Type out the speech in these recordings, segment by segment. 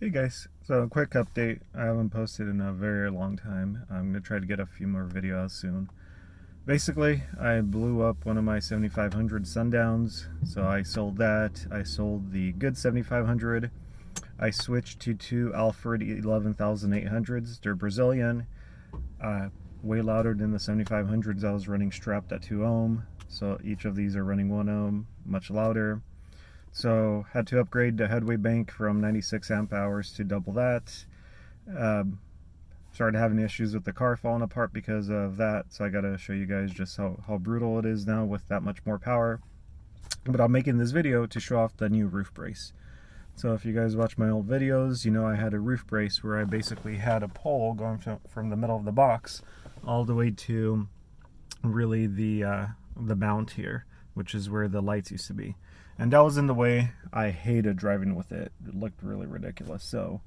Hey guys, so a quick update. I haven't posted in a very long time. I'm going to try to get a few more videos soon. Basically, I blew up one of my 7500 Sundowns, so I sold that. I sold the good 7500. I switched to two Alfred 11800s. They're Brazilian, way louder than the 7500s I was running strapped at 2 ohm. So each of these are running 1 ohm, much louder. So had to upgrade the headway bank from 96 amp hours to double that. Um, Started having issues with the car falling apart because of that, so I gotta show you guys just how brutal it is now with that much more power. But I'm making this video to show off the new roof brace. So if you guys watch my old videos, you know I had a roof brace where I basically had a pole going from the middle of the box all the way to really the mount here, which is where the lights used to be. And that was in the way. I hated driving with it. It looked really ridiculous. So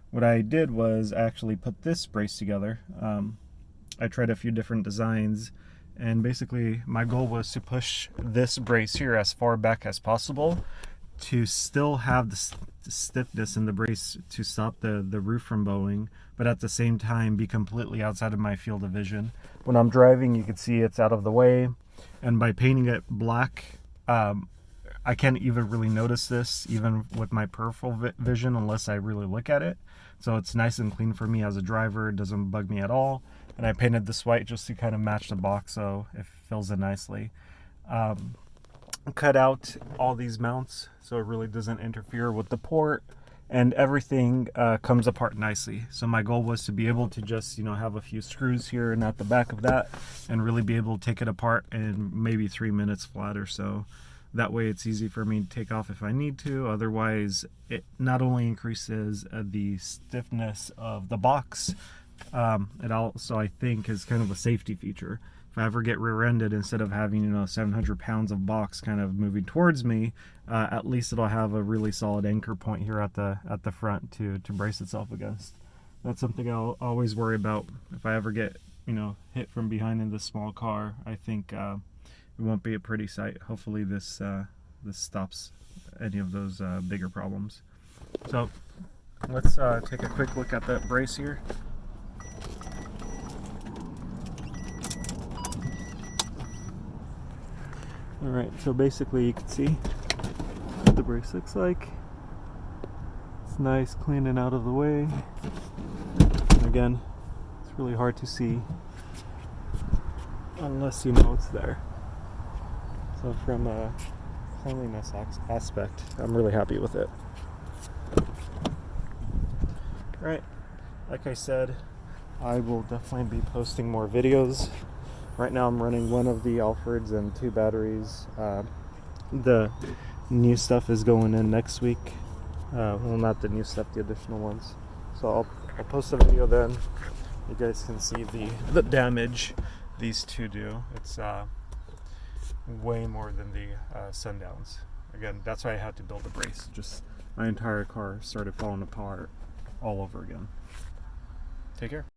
what I did was actually put this brace together. I tried a few different designs, and basically my goal was to push this brace here as far back as possible to still have the stiffness in the brace to stop the roof from bowing, but at the same time be completely outside of my field of vision. When I'm driving, you can see it's out of the way, and by painting it black, I can't even really notice this even with my peripheral vision unless I really look at it. So it's nice and clean for me as a driver. It doesn't bug me at all. And I painted this white just to kind of match the box so it fills in nicely. Cut out all these mounts so it really doesn't interfere with the port, and everything comes apart nicely. So my goal was to be able to just have a few screws here and at the back of that and really be able to take it apart in maybe 3 minutes flat or so. That way it's easy for me to take off if I need to. Otherwise, it not only increases the stiffness of the box, it also, I think, is kind of a safety feature. If I ever get rear-ended, instead of having 700 pounds of box kind of moving towards me, at least it'll have a really solid anchor point here at the front to brace itself against. That's something I'll always worry about if I ever get hit from behind in this small car. I think it won't be a pretty sight. Hopefully this stops any of those bigger problems. So let's take a quick look at that brace here. Alright, so basically you can see what the brace looks like. It's nice, clean and out of the way. And again, it's really hard to see unless you know it's there. So from a cleanliness aspect, I'm really happy with it. Right, like I said, I will definitely be posting more videos. Right now I'm running one of the Alfreds and 2 batteries. The new stuff is going in next week. Well, not the new stuff, the additional ones. So I'll post a video then. You guys can see the damage these two do. It's way more than the Sundowns. Again, that's why I had to build a brace. Just my entire car started falling apart all over again. Take care.